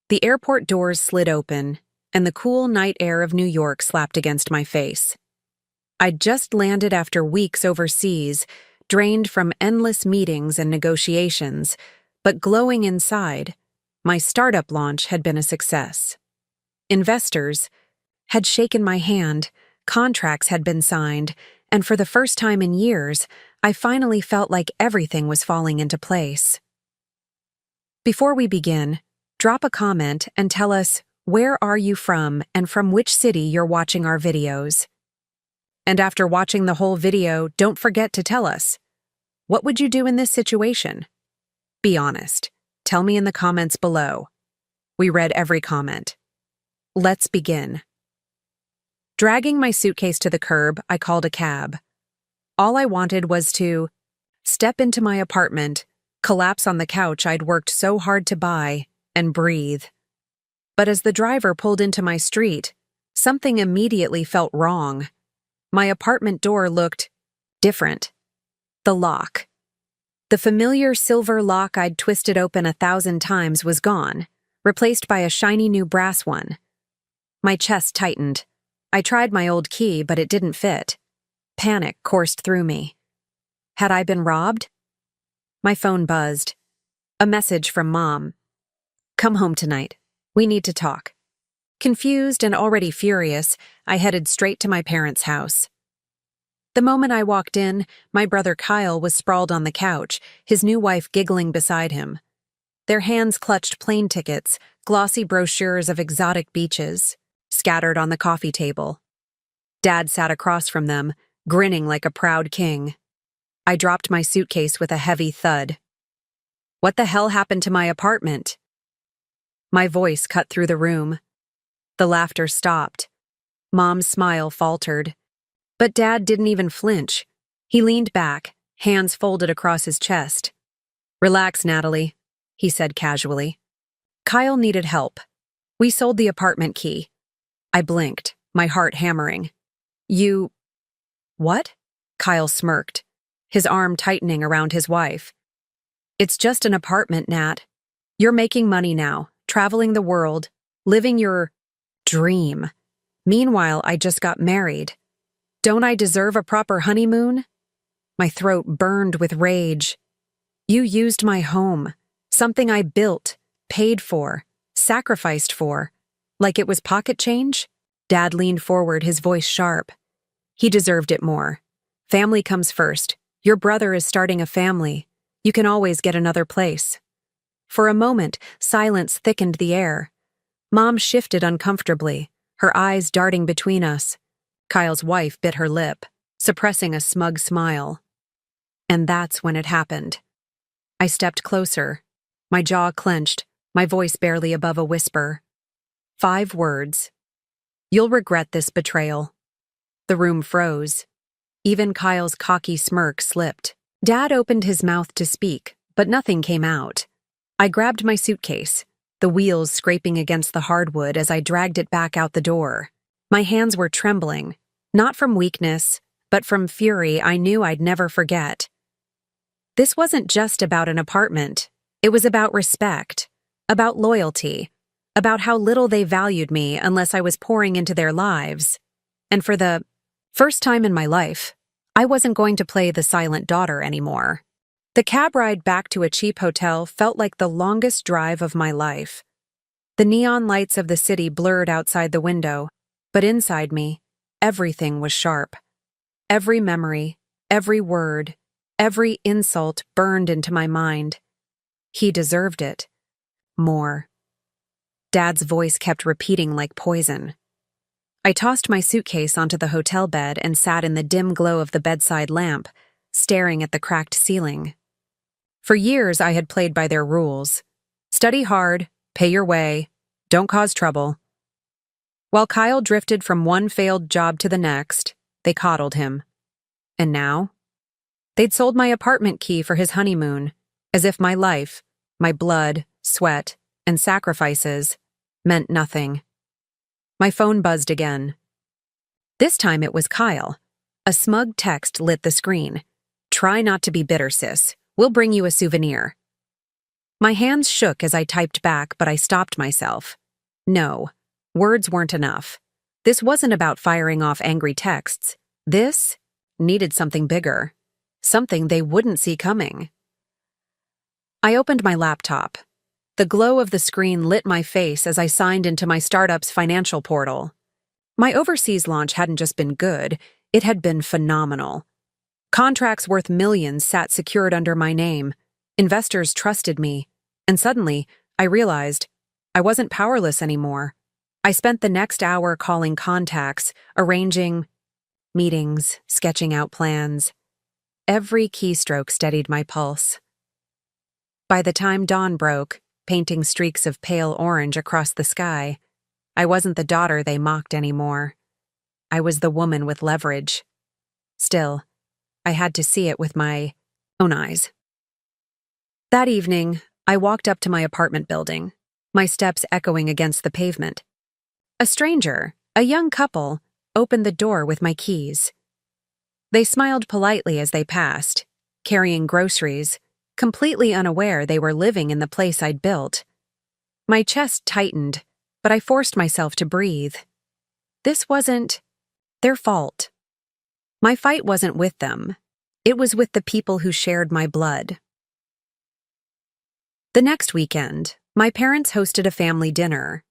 The airport doors slid open, and the cool night air of New York slapped against my face. I'd just landed after weeks overseas, drained from endless meetings and negotiations, but glowing inside. My startup launch had been a success. Investors had shaken my hand, contracts had been signed, and for the first time in years, I finally felt like everything was falling into place. Before we begin, drop a comment and tell us where are you from and from which city you're watching our videos. And after watching the whole video, don't forget to tell us, what would you do in this situation? Be honest. Tell me in the comments below. We read every comment. Let's begin. Dragging my suitcase to the curb, I called a cab. All I wanted was to step into my apartment, collapse on the couch I'd worked so hard to buy, and breathe. But as the driver pulled into my street, something immediately felt wrong. My apartment door looked different. The lock. The familiar silver lock I'd twisted open 1,000 times was gone, replaced by a shiny new brass one. My chest tightened. I tried my old key, but it didn't fit. Panic coursed through me. Had I been robbed? My phone buzzed. A message from Mom. Come home tonight. We need to talk. Confused and already furious, I headed straight to my parents' house. The moment I walked in, my brother Kyle was sprawled on the couch, his new wife giggling beside him. Their hands clutched plane tickets, glossy brochures of exotic beaches, scattered on the coffee table. Dad sat across from them, grinning like a proud king. I dropped my suitcase with a heavy thud. What the hell happened to my apartment? My voice cut through the room. The laughter stopped. Mom's smile faltered. But Dad didn't even flinch. He leaned back, hands folded across his chest. Relax, Natalie, he said casually. Kyle needed help. We sold the apartment key. I blinked, my heart hammering. You... What? Kyle smirked, his arm tightening around his wife. It's just an apartment, Nat. You're making money now, traveling the world, living your dream. Meanwhile, I just got married. Don't I deserve a proper honeymoon? My throat burned with rage. You used my home, something I built, paid for, sacrificed for, like it was pocket change? Dad leaned forward, his voice sharp. He deserved it more. Family comes first. Your brother is starting a family. You can always get another place. For a moment, silence thickened the air. Mom shifted uncomfortably, her eyes darting between us. Kyle's wife bit her lip, suppressing a smug smile. And that's when it happened. I stepped closer, my jaw clenched, my voice barely above a whisper. 5 words. You'll regret this betrayal. The room froze. Even Kyle's cocky smirk slipped. Dad opened his mouth to speak, but nothing came out. I grabbed my suitcase, the wheels scraping against the hardwood as I dragged it back out the door. My hands were trembling, not from weakness, but from fury I knew I'd never forget. This wasn't just about an apartment. It was about respect, about loyalty, about how little they valued me unless I was pouring into their lives. And for the first time in my life, I wasn't going to play the silent daughter anymore. The cab ride back to a cheap hotel felt like the longest drive of my life. The neon lights of the city blurred outside the window, but inside me, everything was sharp. Every memory, every word, every insult burned into my mind. He deserved it. More. Dad's voice kept repeating like poison. I tossed my suitcase onto the hotel bed and sat in the dim glow of the bedside lamp, staring at the cracked ceiling. For years I had played by their rules. Study hard, pay your way, don't cause trouble. While Kyle drifted from one failed job to the next, they coddled him. And now? They'd sold my apartment key for his honeymoon, as if my life, my blood, sweat, and sacrifices meant nothing. My phone buzzed again. This time it was Kyle. A smug text lit the screen. Try not to be bitter, sis. We'll bring you a souvenir. My hands shook as I typed back, but I stopped myself. No, words weren't enough. This wasn't about firing off angry texts. This needed something bigger. Something they wouldn't see coming. I opened my laptop. The glow of the screen lit my face as I signed into my startup's financial portal. My overseas launch hadn't just been good, it had been phenomenal. Contracts worth millions sat secured under my name. Investors trusted me. And suddenly, I realized I wasn't powerless anymore. I spent the next hour calling contacts, arranging meetings, sketching out plans. Every keystroke steadied my pulse. By the time dawn broke, painting streaks of pale orange across the sky, I wasn't the daughter they mocked anymore. I was the woman with leverage. Still, I had to see it with my own eyes. That evening, I walked up to my apartment building, my steps echoing against the pavement. A stranger, a young couple, opened the door with my keys. They smiled politely as they passed, carrying groceries, completely unaware they were living in the place I'd built. My chest tightened, but I forced myself to breathe. This wasn't their fault. My fight wasn't with them. It was with the people who shared my blood. The next weekend, my parents hosted a family dinner.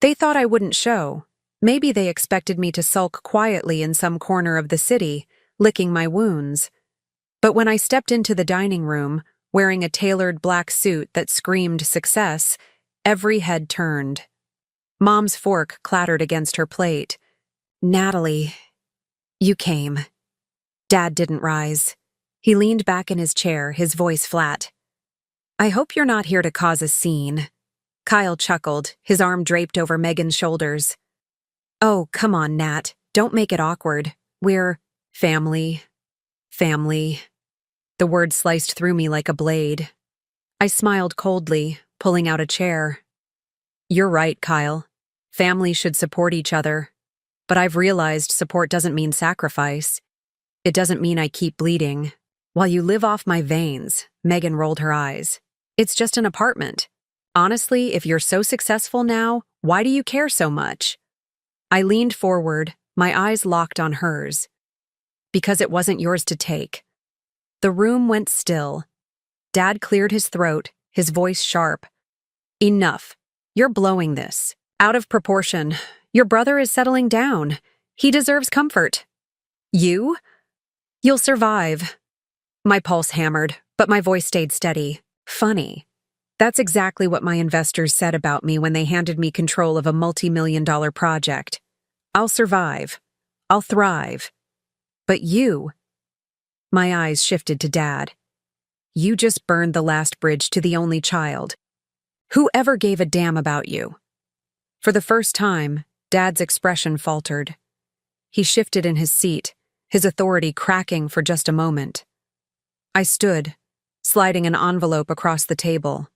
They thought I wouldn't show. Maybe they expected me to sulk quietly in some corner of the city, licking my wounds. But when I stepped into the dining room, wearing a tailored black suit that screamed success, every head turned. Mom's fork clattered against her plate. "Natalie, you came." Dad didn't rise. He leaned back in his chair, his voice flat. "I hope you're not here to cause a scene." Kyle chuckled, his arm draped over Megan's shoulders. "Oh, come on, Nat. Don't make it awkward. We're family. Family." The word sliced through me like a blade. I smiled coldly, pulling out a chair. "You're right, Kyle. Families should support each other. But I've realized support doesn't mean sacrifice. It doesn't mean I keep bleeding. While you live off my veins," Megan rolled her eyes. "It's just an apartment. Honestly, if you're so successful now, why do you care so much?" I leaned forward, my eyes locked on hers. "Because it wasn't yours to take." The room went still. Dad cleared his throat, his voice sharp. "Enough. You're blowing this. Out of proportion. Your brother is settling down. He deserves comfort. You? You'll survive." My pulse hammered, but my voice stayed steady. Funny. That's exactly what my investors said about me when they handed me control of a multi-million-dollar project. I'll survive. I'll thrive. But you... My eyes shifted to Dad. "You just burned the last bridge to the only child. Who ever gave a damn about you?" For the first time, Dad's expression faltered. He shifted in his seat, his authority cracking for just a moment. I stood, sliding an envelope across the table.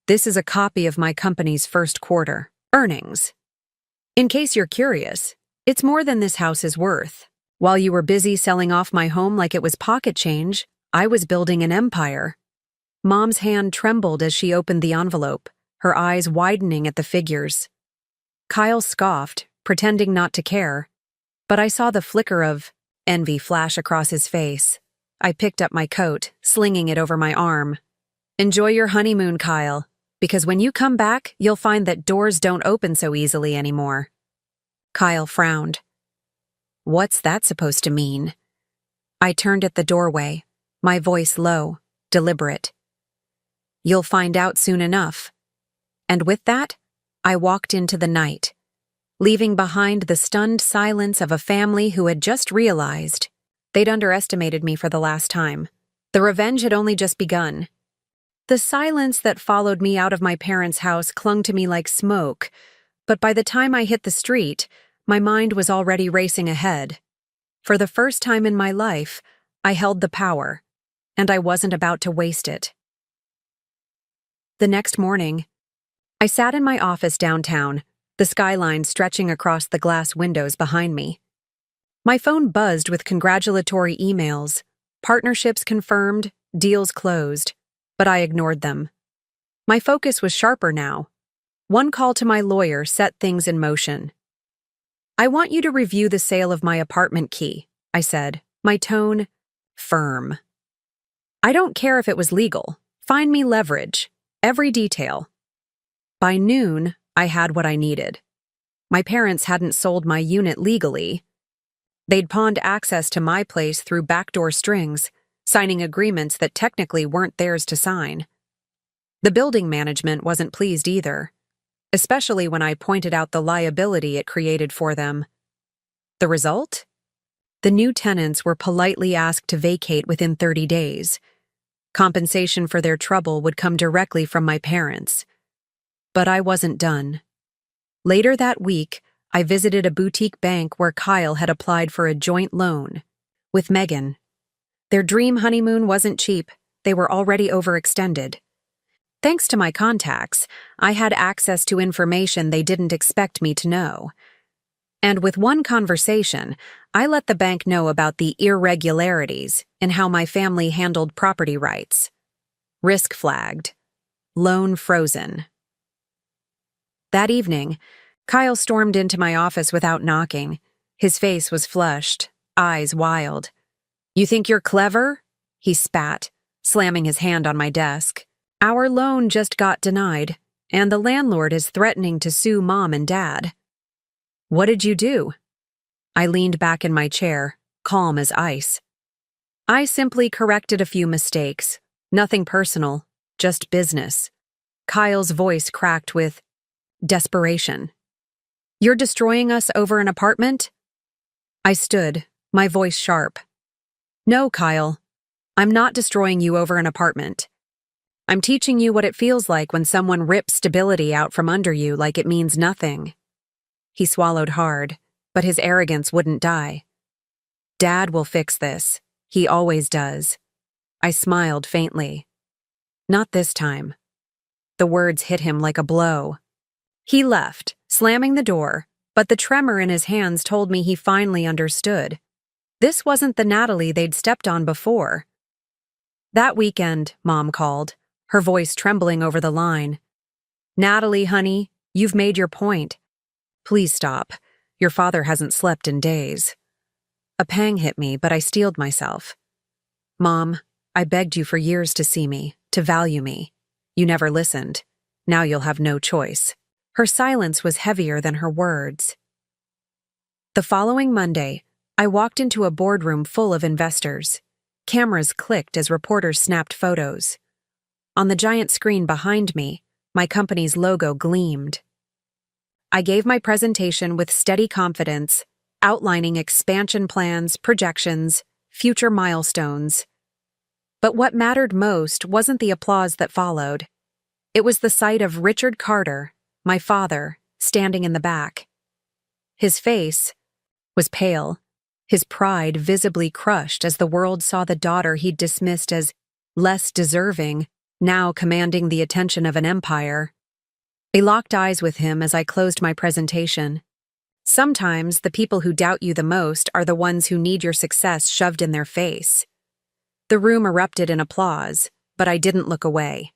"This is a copy of my company's first quarter earnings. In case you're curious, it's more than this house is worth. While you were busy selling off my home like it was pocket change, I was building an empire." Mom's hand trembled as she opened the envelope, her eyes widening at the figures. Kyle scoffed, pretending not to care, but I saw the flicker of envy flash across his face. I picked up my coat, slinging it over my arm. "Enjoy your honeymoon, Kyle, because when you come back, you'll find that doors don't open so easily anymore." Kyle frowned. "What's that supposed to mean?" I turned at the doorway, my voice low, deliberate. "You'll find out soon enough." And with that, I walked into the night, leaving behind the stunned silence of a family who had just realized they'd underestimated me for the last time. The revenge had only just begun. The silence that followed me out of my parents' house clung to me like smoke, but by the time I hit the street, my mind was already racing ahead. For the first time in my life, I held the power, and I wasn't about to waste it. The next morning, I sat in my office downtown, the skyline stretching across the glass windows behind me. My phone buzzed with congratulatory emails, partnerships confirmed, deals closed, but I ignored them. My focus was sharper now. One call to my lawyer set things in motion. "I want you to review the sale of my apartment key," I said, my tone firm. "I don't care if it was legal. Find me leverage. Every detail." By noon, I had what I needed. My parents hadn't sold my unit legally. They'd pawned access to my place through backdoor strings, signing agreements that technically weren't theirs to sign. The building management wasn't pleased either, especially when I pointed out the liability it created for them. The result? The new tenants were politely asked to vacate within 30 days. Compensation for their trouble would come directly from my parents. But I wasn't done. Later that week, I visited a boutique bank where Kyle had applied for a joint loan with Megan. Their dream honeymoon wasn't cheap. They were already overextended. Thanks to my contacts, I had access to information they didn't expect me to know. And with one conversation, I let the bank know about the irregularities in how my family handled property rights. Risk flagged. Loan frozen. That evening, Kyle stormed into my office without knocking. His face was flushed, eyes wild. "You think you're clever?" he spat, slamming his hand on my desk. "Our loan just got denied, and the landlord is threatening to sue Mom and Dad." "What did you do?" I leaned back in my chair, calm as ice. "I simply corrected a few mistakes. Nothing personal, just business." Kyle's voice cracked with desperation. "You're destroying us over an apartment?" I stood, my voice sharp. "No, Kyle. I'm not destroying you over an apartment. I'm teaching you what it feels like when someone rips stability out from under you like it means nothing." He swallowed hard, but his arrogance wouldn't die. "Dad will fix this. He always does." I smiled faintly. "Not this time." The words hit him like a blow. He left, slamming the door, but the tremor in his hands told me he finally understood. This wasn't the Natalie they'd stepped on before. That weekend, Mom called, her voice trembling over the line. "Natalie, honey, you've made your point. Please stop. Your father hasn't slept in days." A pang hit me, but I steeled myself. "Mom, I begged you for years to see me, to value me. You never listened. Now you'll have no choice." Her silence was heavier than her words. The following Monday, I walked into a boardroom full of investors. Cameras clicked as reporters snapped photos. On the giant screen behind me, my company's logo gleamed. I gave my presentation with steady confidence, outlining expansion plans, projections, future milestones. But what mattered most wasn't the applause that followed. It was the sight of Richard Carter, my father, standing in the back. His face was pale, his pride visibly crushed as the world saw the daughter he'd dismissed as less deserving, now commanding the attention of an empire. I locked eyes with him as I closed my presentation. Sometimes the people who doubt you the most are the ones who need your success shoved in their face. The room erupted in applause, but I didn't look away.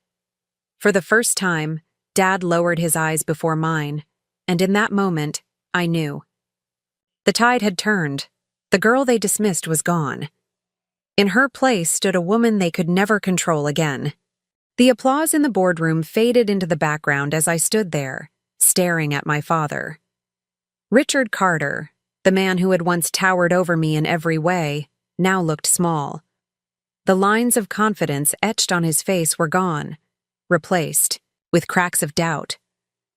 For the first time, Dad lowered his eyes before mine, and in that moment, I knew. The tide had turned. The girl they dismissed was gone. In her place stood a woman they could never control again. The applause in the boardroom faded into the background as I stood there, staring at my father. Richard Carter, the man who had once towered over me in every way, now looked small. The lines of confidence etched on his face were gone, replaced with cracks of doubt.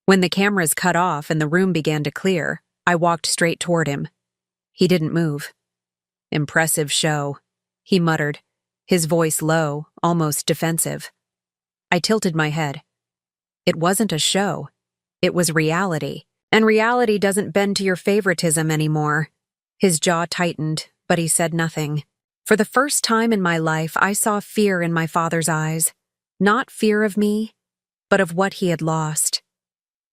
When the cameras cut off and the room began to clear, I walked straight toward him. He didn't move. "Impressive show," he muttered, his voice low, almost defensive. I tilted my head. It wasn't a show. It was reality, and reality doesn't bend to your favoritism anymore. His jaw tightened, but he said nothing. For the first time in my life, I saw fear in my father's eyes. Not fear of me, but of what he had lost.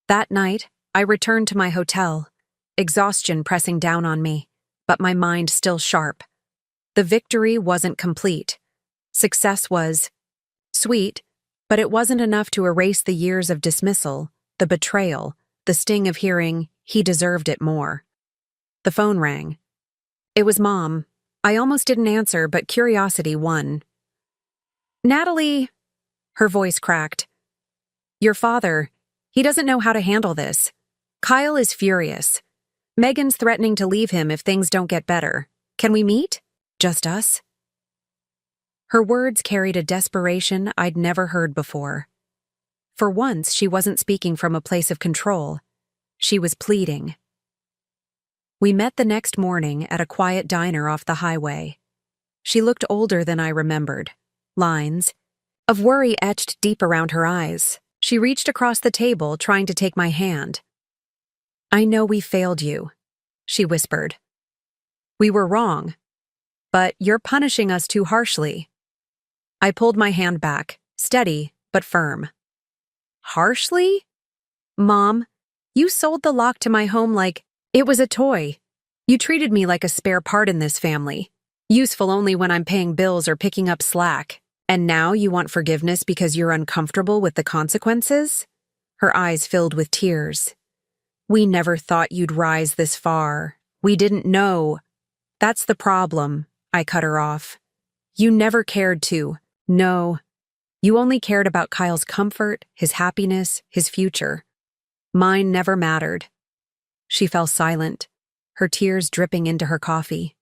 That night, I returned to my hotel, exhaustion pressing down on me, but my mind still sharp. The victory wasn't complete. Success was sweet, But it wasn't enough to erase the years of dismissal, the betrayal, the sting of hearing he deserved it more. The phone rang. It was Mom. I almost didn't answer, but curiosity won. "Natalie," her voice cracked. "Your father, he doesn't know how to handle this. Kyle is furious. Megan's threatening to leave him if things don't get better. Can we meet? Just us?" Her words carried a desperation I'd never heard before. For once, she wasn't speaking from a place of control. She was pleading. We met the next morning at a quiet diner off the highway. She looked older than I remembered. Lines of worry etched deep around her eyes. She reached across the table, trying to take my hand. "I know we failed you," she whispered. "We were wrong, but you're punishing us too harshly." I pulled my hand back, steady but firm. "Harshly? Mom, you sold the lock to my home like it was a toy. You treated me like a spare part in this family, useful only when I'm paying bills or picking up slack. And now you want forgiveness because you're uncomfortable with the consequences?" Her eyes filled with tears. "We never thought you'd rise this far. We didn't know." "That's the problem," I cut her off. "You never cared to. No. You only cared about Kyle's comfort, his happiness, his future. Mine never mattered." She fell silent, her tears dripping into her coffee.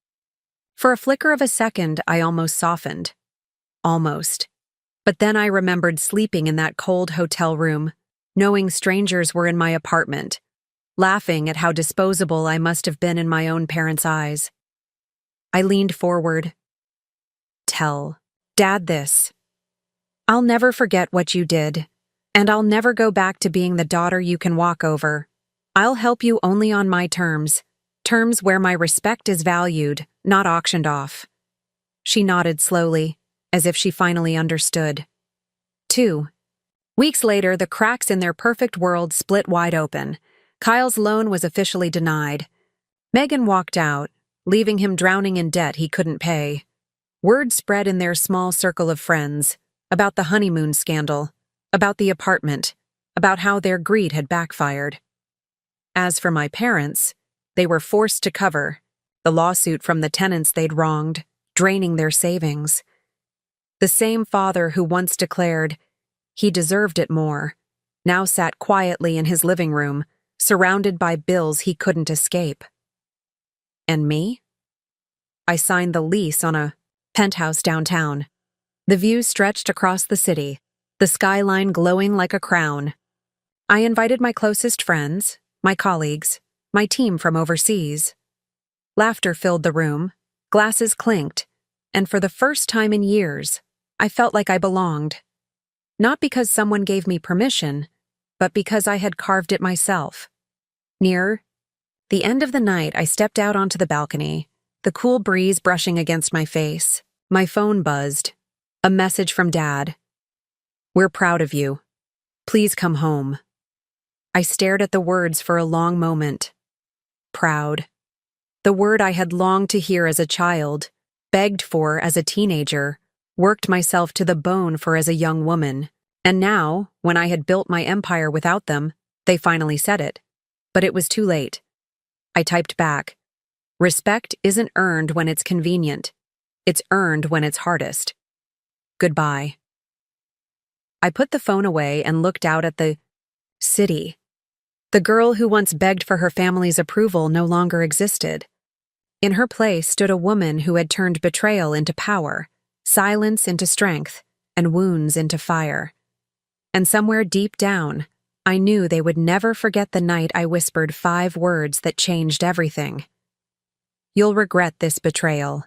For a flicker of a second, I almost softened. Almost. But then I remembered sleeping in that cold hotel room, knowing strangers were in my apartment, laughing at how disposable I must have been in my own parents' eyes. I leaned forward. "Tell Dad this. I'll never forget what you did, and I'll never go back to being the daughter you can walk over. I'll help you only on my terms where my respect is valued, not auctioned off." She nodded slowly, as if she finally understood. 2 weeks later, the cracks in their perfect world split wide open. Kyle's loan was officially denied. Megan walked out, leaving him drowning in debt he couldn't pay. Word spread in their small circle of friends about the honeymoon scandal, about the apartment, about how their greed had backfired. As for my parents, they were forced to cover the lawsuit from the tenants they'd wronged, draining their savings. The same father who once declared he deserved it more now sat quietly in his living room, surrounded by bills he couldn't escape. And me? I signed the lease on a penthouse downtown. The view stretched across the city, the skyline glowing like a crown. I invited my closest friends, my colleagues, my team from overseas. Laughter filled the room, glasses clinked, and for the first time in years, I felt like I belonged. Not because someone gave me permission, but because I had carved it myself. Near the end of the night, I stepped out onto the balcony, the cool breeze brushing against my face. My phone buzzed. A message from Dad. "We're proud of you. Please come home." I stared at the words for a long moment. Proud. The word I had longed to hear as a child, begged for as a teenager, worked myself to the bone for as a young woman. And now, when I had built my empire without them, they finally said it. But it was too late. I typed back. "Respect isn't earned when it's convenient. It's earned when it's hardest. Goodbye." I put the phone away and looked out at the city. The girl who once begged for her family's approval no longer existed. In her place stood a woman who had turned betrayal into power, silence into strength, and wounds into fire. And somewhere deep down, I knew they would never forget the night I whispered 5 words that changed everything. "You'll regret this betrayal.